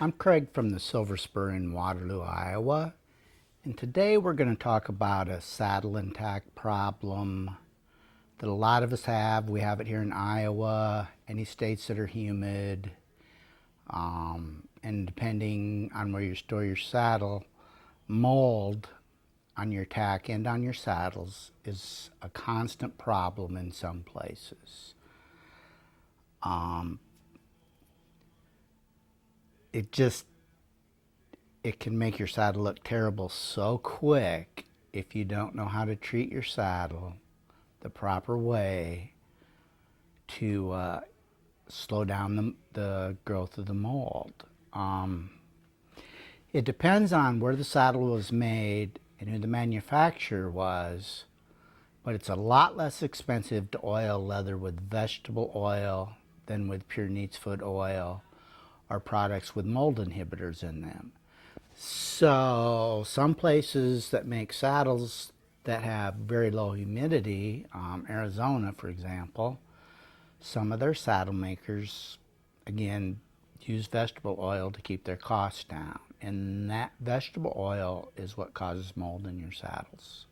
I'm Craig from the Silver Spur in Waterloo, Iowa, and today we're going to talk about a saddle and tack problem that a lot of us have. We have it here in Iowa, any states that are humid, and depending on where you store your saddle, mold on your tack and on your saddles is a constant problem in some places. It can make your saddle look terrible so quick if you don't know how to treat your saddle the proper way to slow down the growth of the mold. It depends on where the saddle was made and who the manufacturer was, but it's a lot less expensive to oil leather with vegetable oil than with pure neatsfoot oil or products with mold inhibitors in them. So some places that make saddles that have very low humidity, Arizona for example, some of their saddle makers again use vegetable oil to keep their costs down, and that vegetable oil is what causes mold in your saddles,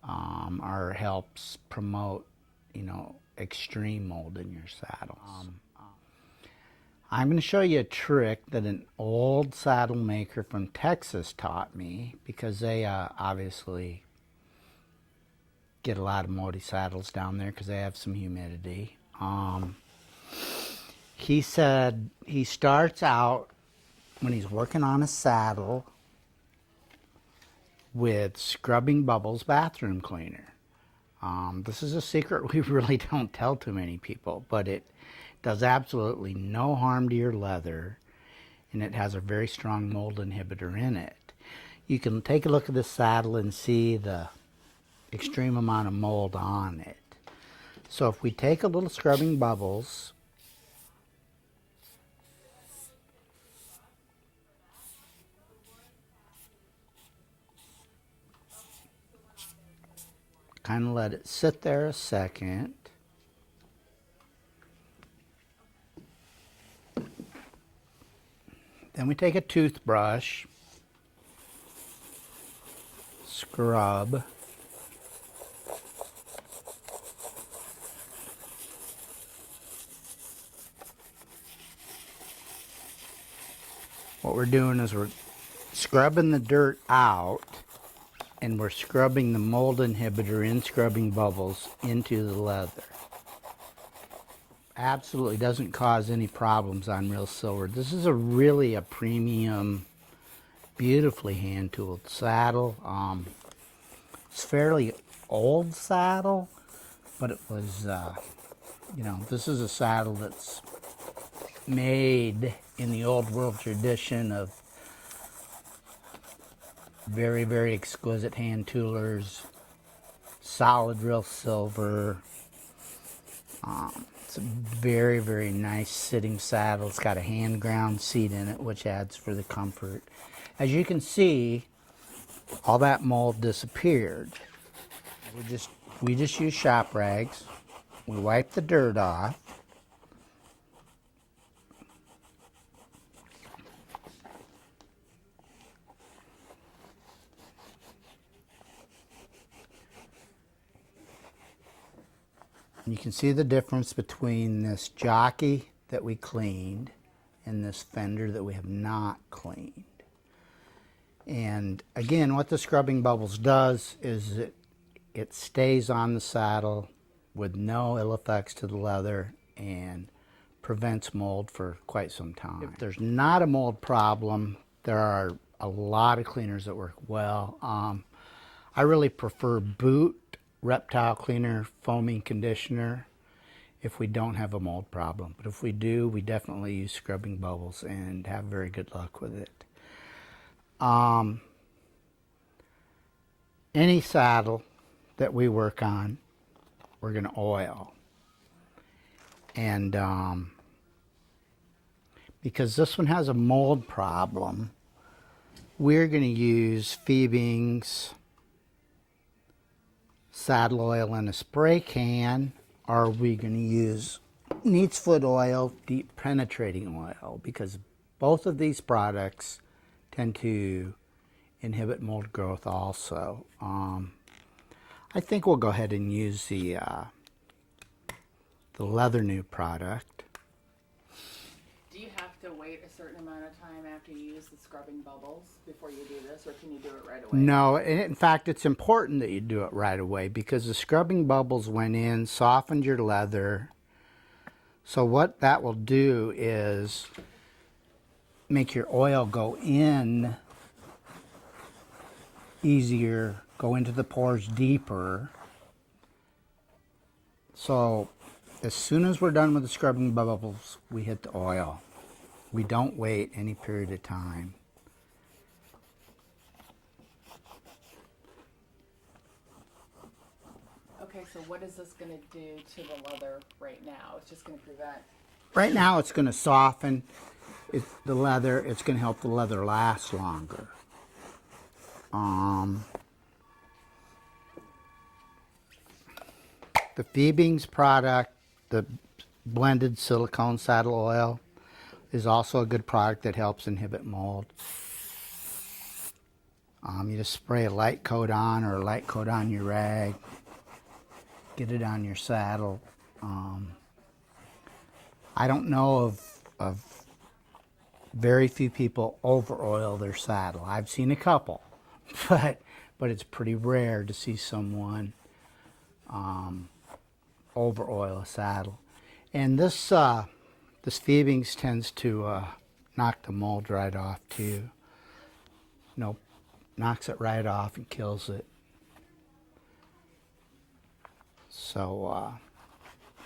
or helps promote extreme mold in your saddles. I'm going to show you a trick that an old saddle maker from Texas taught me, because they obviously get a lot of moldy saddles down there because they have some humidity. He said he starts out when he's working on a saddle with Scrubbing Bubbles bathroom cleaner. This is a secret we really don't tell too many people, but it does absolutely no harm to your leather, and it has a very strong mold inhibitor in it. You can take a look at this saddle and see the extreme amount of mold on it. So if we take a little Scrubbing Bubbles, kind of let it sit there a second, then we take a toothbrush, scrub, what we're doing is we're scrubbing the dirt out, and we're scrubbing the mold inhibitor in Scrubbing Bubbles into the leather. Absolutely doesn't cause any problems on real silver. This is really a premium, beautifully hand tooled saddle. It's fairly old saddle, but it was this is a saddle that's made in the old world tradition of very, very exquisite hand toolers, solid real silver. It's a very, very nice sitting saddle. It's got a hand ground seat in it, which adds for the comfort. As you can see, all that mold disappeared. We just use shop rags. We wipe the dirt off. You can see the difference between this jockey that we cleaned and this fender that we have not cleaned. And again, what the Scrubbing Bubbles does is it stays on the saddle with no ill effects to the leather and prevents mold for quite some time. If there's not a mold problem, there are a lot of cleaners that work well. I really prefer Boot Reptile Cleaner Foaming Conditioner if we don't have a mold problem. But if we do, we definitely use Scrubbing Bubbles and have very good luck with it. Any saddle that we work on, we're going to oil. And because this one has a mold problem, we're going to use Phoebing's saddle oil in a spray can, or are we going to use neatsfoot oil, deep penetrating oil, because both of these products tend to inhibit mold growth also. I think we'll go ahead and use the Leather New product. Do you have to wait a certain amount of time after you use the scrubbing bubbles before you do this, or can you do it right away? No, in fact, it's important that you do it right away because the scrubbing bubbles went in, softened your leather. So what that will do is make your oil go in easier, go into the pores deeper. So as soon as we're done with the scrubbing bubbles, we hit the oil. We don't wait any period of time. Okay, so what is this going to do to the leather right now? It's just going to prevent... Right now it's going to soften the leather. It's going to help the leather last longer. The Phoebing's product, the blended silicone saddle oil, is also a good product that helps inhibit mold. You just spray a light coat on or a light coat on your rag. Get it on your saddle. I don't know of very few people over oil their saddle. I've seen a couple, but it's pretty rare to see someone over oil a saddle. And this Phoebing's tends to knock the mold right off too. Knocks it right off and kills it. So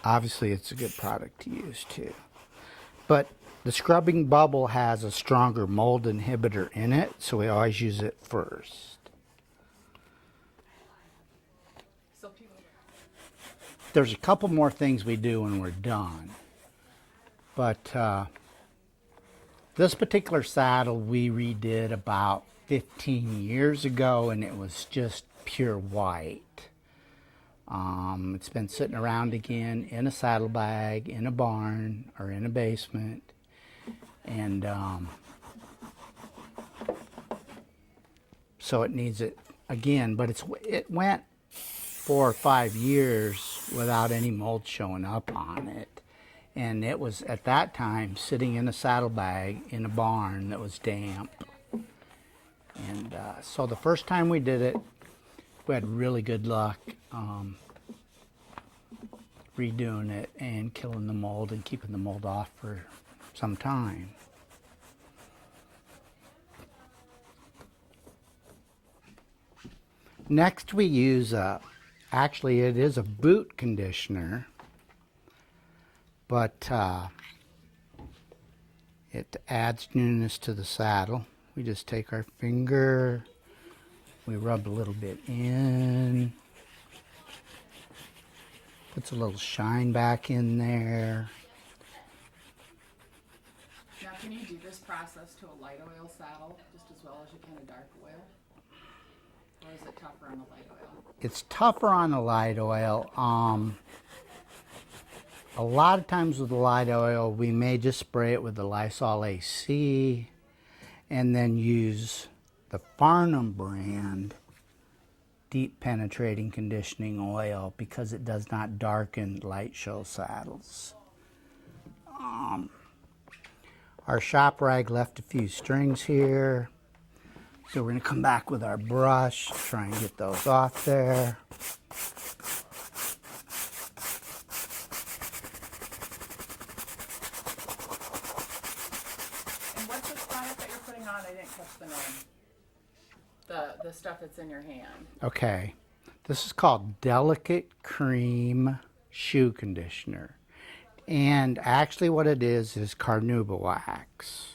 obviously it's a good product to use too. But the scrubbing bubble has a stronger mold inhibitor in it, so we always use it first. There's a couple more things we do when we're done. But this particular saddle we redid about 15 years ago, and it was just pure white. It's been sitting around again in a saddlebag, in a barn, or in a basement. And so it needs it again, but it went 4 or 5 years without any mold showing up on it. And it was at that time sitting in a saddlebag in a barn that was damp. And so the first time we did it, we had really good luck redoing it and killing the mold and keeping the mold off for some time. Next we use actually it is a boot conditioner, but it adds newness to the saddle. We just take our finger, we rub a little bit in, puts a little shine back in there. Now, can you do this process to a light oil saddle just as well as you can a dark oil? Or is it tougher on the light oil? It's tougher on the light oil. A lot of times with the light oil, we may just spray it with the Lysol AC and then use the Farnham brand deep penetrating conditioning oil because it does not darken light show saddles. Our shop rag left a few strings here, so we're going to come back with our brush, try and get those off there. And what's this product that you're putting on? I didn't catch the name. The stuff that's in your hand. Okay, this is called Delicate Cream Shoe Conditioner. And actually what it is carnauba wax.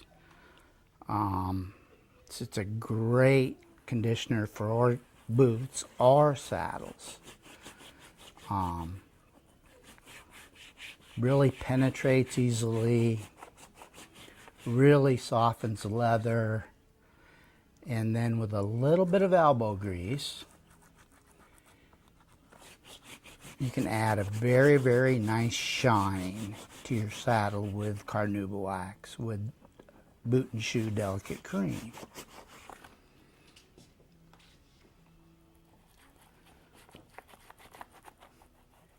It's a great conditioner for boots or saddles. Really penetrates easily, really softens the leather, and then with a little bit of elbow grease, you can add a very, very nice shine to your saddle with carnauba wax, with boot and shoe delicate cream.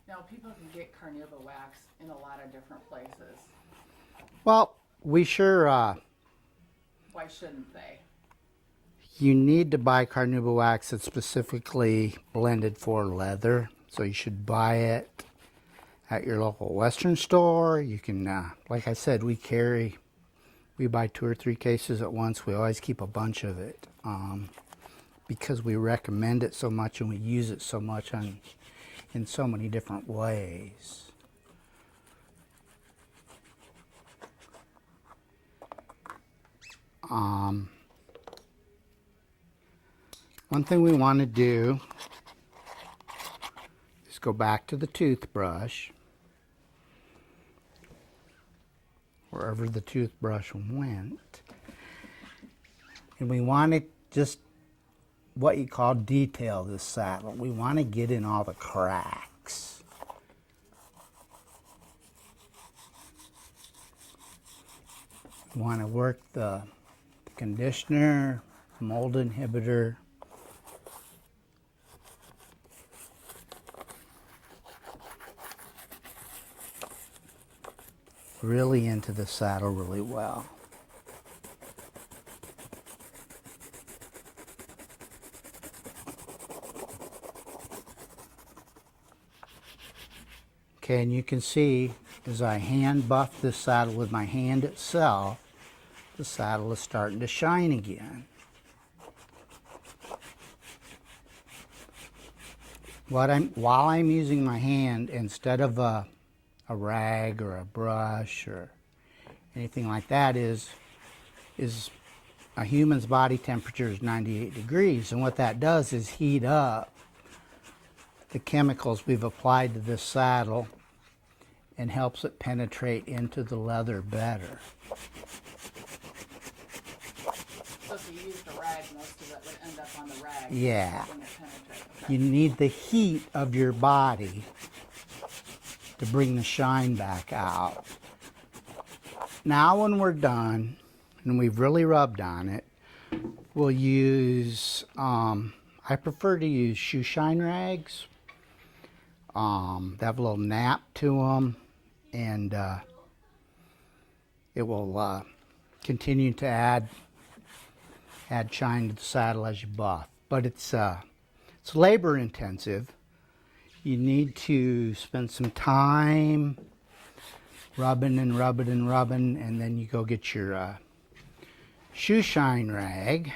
Now, people can get carnauba wax in a lot of different places. Well, we sure, Why shouldn't they? you need to buy carnauba wax that's specifically blended for leather. So you should buy it at your local Western store. You can, like I said, we buy 2 or 3 cases at once. We always keep a bunch of it because we recommend it so much and we use it so much in so many different ways. One thing we want to do is go back to the toothbrush, wherever the toothbrush went, and we want to just what you call detail this saddle. We want to get in all the cracks. We want to work the conditioner, mold inhibitor, really into the saddle really well. Okay, and you can see as I hand buff this saddle with my hand itself, the saddle is starting to shine again. While I'm using my hand, instead of a rag or a brush or anything like that, is a human's body temperature is 98 degrees, and what that does is heat up the chemicals we've applied to this saddle and helps it penetrate into the leather better. So if you use the rag, most of it would end up on the rag. Yeah. When it penetrates. Okay. You need the heat of your body to bring the shine back out. Now when we're done and we've really rubbed on it, we'll use, I prefer to use shoe shine rags. They have a little nap to them, and it will continue to add shine to the saddle as you buff. But it's labor intensive. You need to spend some time rubbing and rubbing and rubbing, and then you go get your shoe shine rag